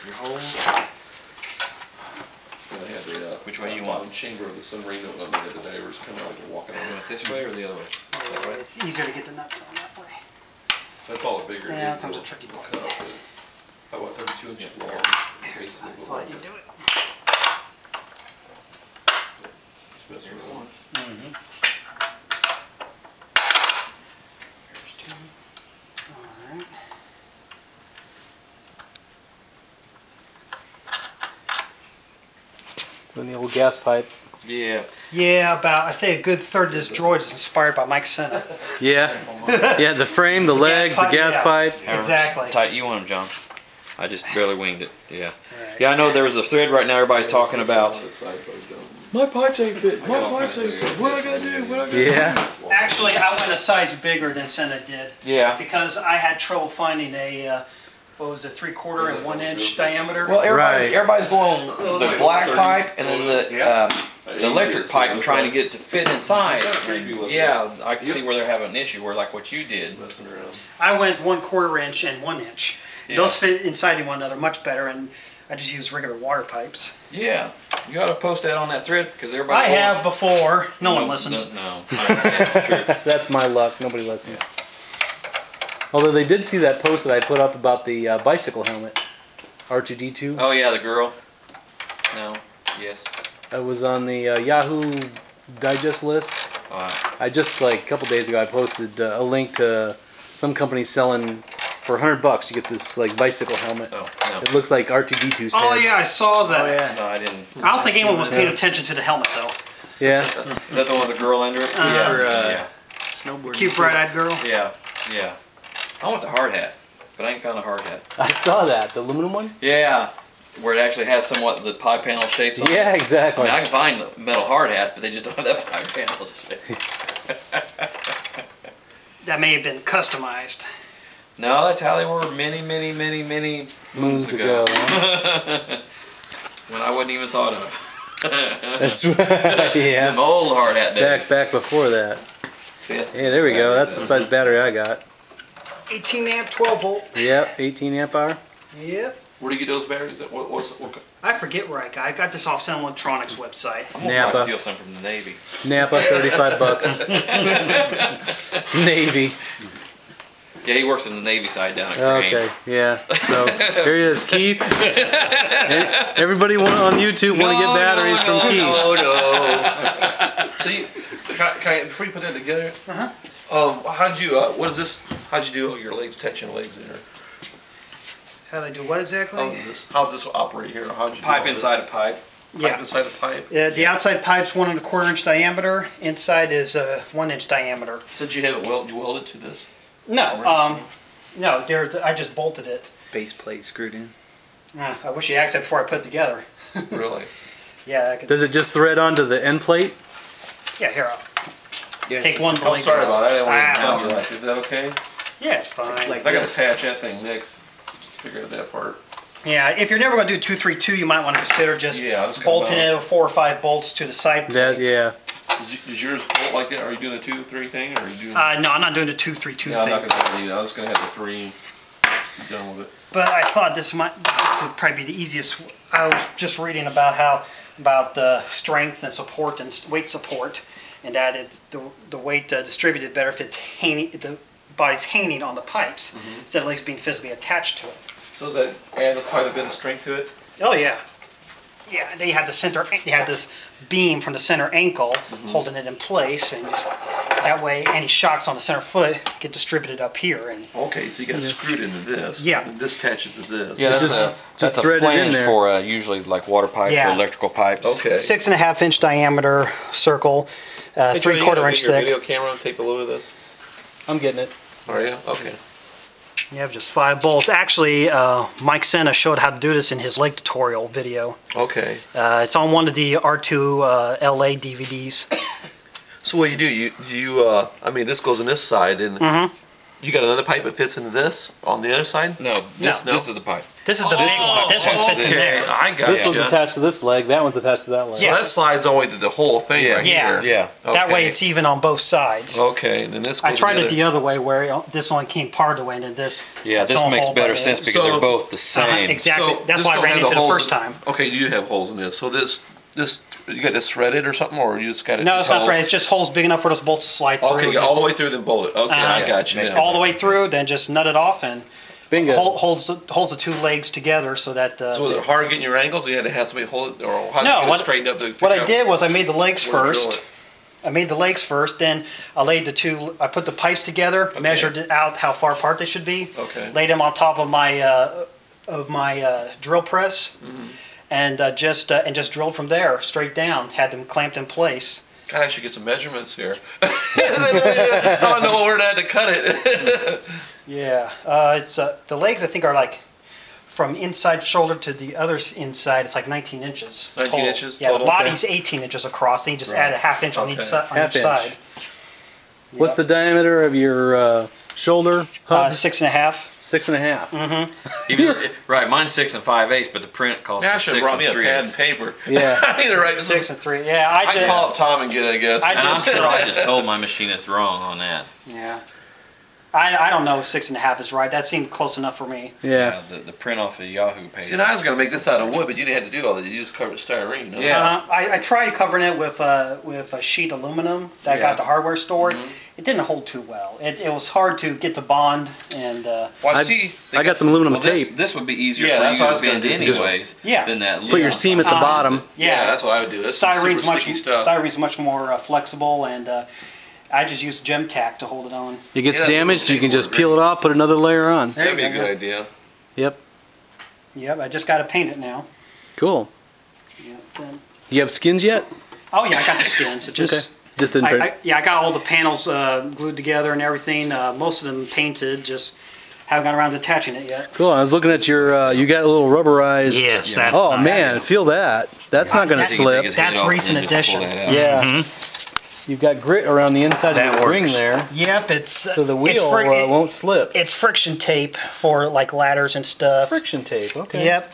your hole. And I had the Which way you want? chamber of the submarine that went the other day where it's kind of like you're walking You on want it this way or the other way? That way? It's easier to get the nuts on that way. That's all the bigger Yeah, it is. comes a tricky the one. cup is about 32 inches long. Base is a little I'll let you longer. do it. Just mess around. Mm-hmm. Here's two. All right. Doing the old gas pipe. Yeah. Yeah, I say a good third of this droid is inspired by Mike Senna. Yeah. Yeah, the frame, the legs, the pipe, gas yeah. pipe. However Exactly. tight you want them, John. I just barely winged it. Yeah. Right. Yeah, I know there was a thread right now everybody's talking about. This side goes down. My pipes ain't fit. My pipes ain't fit. What I gotta do? What I gotta Yeah. Actually, I went a size bigger than Senna did Yeah. because I had trouble finding a, what was it, 3/4 and 1 inch diameter. Well, Right. everybody's going the black pipe and then the electric pipe and trying to get it to fit inside. And yeah, I can see where they're having an issue where like what you did. Messing around. I went 1/4 inch and 1 inch. Yeah. Those fit inside one another much better, and I just use regular water pipes. Yeah. You ought to post that on that thread because everybody. I have before. No one listens. No. I understand. True. That's my luck. Nobody listens. Although they did see that post that I put up about the bicycle helmet, R2D2. Oh yeah, the girl. No. Yes. That was on the Yahoo Digest list. I just like a couple days ago I posted a link to some company selling for $100 you get this like bicycle helmet. Oh no. It looks like R2D2's head. Oh yeah, I saw that. Oh yeah. No, I didn't. I don't think anyone was paying attention to the helmet though. Yeah. Is that the one with the girl under it? Yeah. Snowboard. Cute bright-eyed girl. Yeah. Yeah. I want the hard hat, but I ain't found a hard hat. I saw that. The aluminum one? Yeah. Where it actually has somewhat the pie panel shapes on it. Yeah, I exactly. mean, I can find the metal hard hats, but they just don't have that pie panel shape. That may have been customized. No, that's how they were many moons ago. When I wasn't even thought of. That's right. Yeah. Them old hard hat days. Back before that. See, that's Yeah, there we go. That's the size battery I got. 18 amp, 12 volt. Yep, 18 amp hour. Yep. Where do you get those batteries? What I forget where I got. I got this off Sun Electronics website. I'm gonna Napa. probably steal some from the Navy. Napa, $35. Navy. Yeah, he works in the Navy side down at Crane. Okay, yeah. So here he is, Keith. Everybody on YouTube want to get batteries from Keith. No. So before you put that together, how'd you? What is this? How'd you do your legs touching legs there? How do I do what exactly? How's this operate here? How'd you do Pipe all inside a this? pipe. Pipe inside the pipe. The outside pipe's 1¼ inch diameter. Inside is 1 inch diameter. So did you have it weld? You welded to this? No, no. I just bolted it. Base plate screwed in. I wish you asked that before I put it together. Really? Yeah, I could. Does it just thread onto the end plate? Yeah, here. I'll Yeah, take one I'm blade. sorry about that. I didn't want to Ah, bug you like that. Is that okay? Yeah, it's fine. I got to attach that thing next. Figure out that part. Yeah, if you're never going to do 232, you might want to consider just bolting it with 4 or 5 bolts to the side plate. That, yeah. Does yours bolt like that? Are you doing a 2-3 thing, or are you doing? No, I'm not doing the 232 Yeah, I'm thing. not gonna have the. I was gonna have the 3. Be done with it. But I thought this would probably be the easiest. I was just reading about the strength and support and weight support, and that it's the weight distributed better if it's the body's hanging on the pipes instead of legs being physically attached to it. So does that add quite a bit of strength to it? Oh yeah, yeah. They have they have this beam from the center ankle holding it in place, and just that way any shocks on the center foot get distributed up here. And Okay, so you got it screwed into this. Yeah. And this attaches to this. Yeah, Just- that's just a thread it in flange there. for usually like water pipes Yeah. or electrical pipes. Okay. 6.5 inch diameter circle, 3/4 inch Your thick. video camera and take a look at this. I'm getting it. Are you? Okay. You have just 5 bolts. Actually, Mike Senna showed how to do this in his leg tutorial video. Okay. It's on one of the R2 LA DVDs. So what you do? I mean, this goes on this side, and you got another pipe that fits into this on the other side. No, this No. this is the pipe. This is the big one. This one fits in Okay, there. I got This one's you. attached to this leg. That one's attached to that leg. So Yeah. that slides all the way to the whole thing right Yeah. here. Yeah. That way Okay. it's even on both sides. Okay, then this goes I tried it together. the other way where this one came part of the way and then this. Yeah, it's this on makes hold by better the sense end. because So- they're both the same. Exactly. So That's this why I don't ran have into the holes first in- time. Okay, you do have holes in this. So this you got this threaded or something, or you just got it? No, just it's not holes? they're It's just holes big enough for those bolts to slide through. Okay, all the way through, then bolt it. Okay, I Uh-huh. got you. Make now. all the way through, then just nut it off and Bingo. holds the two legs together so that. So was it hard getting your angles? You had to have somebody hold it, or how did No, you get what- it straightened up? To What figure I out did was I made the legs where to drill first. it? I made the legs first, then I laid I put the pipes together, Okay. measured it out how far apart they should be, Okay. laid them on top of my drill press, Mm-hmm. and just drilled from there straight down. Had them clamped in place. God, I should get some measurements here. I don't know where to have to cut it. Yeah, it's the legs I think are like from inside shoulder to the other inside. It's like 19 inches. 19 total. inches Yeah, total, the okay. body's 18 inches across. Then you just add a half inch on Okay. each side. On Half each inch. side. What's the diameter of your shoulder hub? 6.5. 6.5. Mm-hmm. Even, right, mine's 6 5/8, but the print calls Now I for should have 6 brought me a pad and 3/8. paper. Yeah. I need to write this. 6 and 3. Yeah, I can call up Tom and get it, I guess. I And I'm just- sure I just told my machinist wrong on that. Yeah. I don't know if 6.5 is right. That seemed close enough for me. Yeah. The print off of Yahoo page. See, now I was gonna make this out of wood, but you didn't have to do all that. You just covered it styrene. No? Yeah. I tried covering it with a sheet aluminum that I got Yeah. at the hardware store. Mhm. It didn't hold too well. It was hard to get the bond and Well, I I- see. they I got some aluminum Well, this, tape. this would be easier Yeah, for that's you what I to was gonna bend do, too. anyways Yeah. than that. Put your seam at the bottom. Yeah, that's what I would do. That's styrene's super much sticky stuff. styrene's much more flexible, and I just used gem tack to hold it on. It gets Yeah, damaged, you can just tape peel it off, put another layer on. There That'd be you a go. good idea. Yep. Yep, I just got to paint it now. Cool. Yeah, then, You have skins yet? oh yeah, I got the skins. It just. Okay. Just didn't print. I got all the panels glued together and everything. Most of them painted. Just haven't got around to attaching it yet. Cool. I was looking at your. You got a little rubberized. Yes, Yeah. that's Oh not- man, feel that. That's not gonna That's- slip. That's recent addition. Yeah. You've got grit around the inside That of the ring works. there, Yep, it's so the it's wheel fri- won't slip. it's friction tape for like ladders and stuff. Friction tape. Okay. Yep.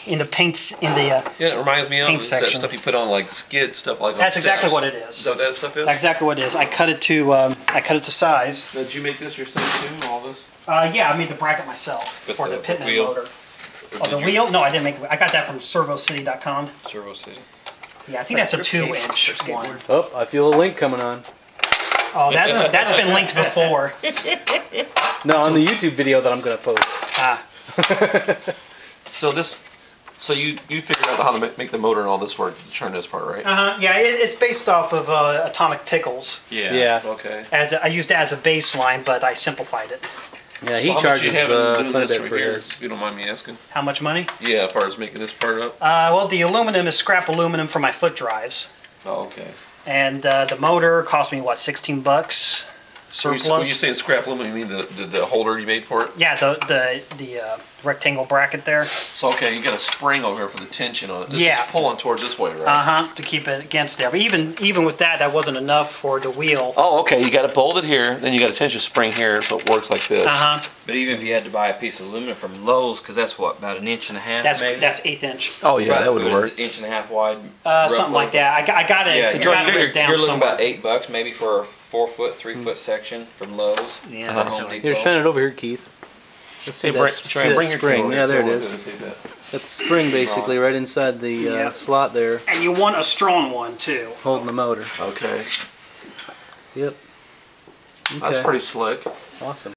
In the paints in the. Yeah, it reminds me of Paint that section. stuff you put on like skid stuff like. on That's exactly steps. what it is. So that stuff is. Exactly what it is. I cut it to size. Now, did you make this yourself too? All this? Yeah, I made the bracket myself But for the the Pitman wheel? motor. Oh, the wheel? No, I didn't make the. I got that from ServoCity.com. Servo City. Yeah, I think that's a 2-inch one. Oh, I feel a link coming on. Oh, that's been linked before. No, on the YouTube video that I'm gonna post. Ah, So this. So you figured out how to make the motor and all this work to turn this part, right? yeah, it's based off of Atomic Pickles. Yeah. Yeah. Okay. I used it as a baseline, but I simplified it. Yeah, So he how much charges you have in doing quite a this bit right for here, his. if you don't mind me asking? How much money? Yeah, as far as making this part up. Well, the aluminum is scrap aluminum for my foot drives, Oh, okay. and the motor cost me what, $16 surplus. When you say scrap aluminum, you mean the holder you made for it? Yeah, the rectangle bracket there. So okay, you got a spring over here for the tension on it. This Yeah. is pulling towards this way, right? To keep it against there. But even with that wasn't enough for the wheel. Oh, okay. You got it bolted here, then you got a tension spring here, so it works like this. But even if you had to buy a piece of aluminum from Lowe's, because that's what, about 1.5 inches, maybe? That's 1/8 inch. Oh yeah, Right, that would but work. it's 1.5 inches wide. Something like that. I got it. Yeah, I got it written down you're looking somewhere. about $8 maybe for a 4-foot, 3-foot section from Lowe's. Yeah. or Home Here, Depot. shine it over here, Keith. Let's see Hey, that, bring, see that bring your spring. camera Yeah, there it over is. here. Take that. That's the spring basically right inside the Yeah. slot there, And you want a strong one too. holding the motor. Okay. Yep. That's Okay. pretty slick. Awesome.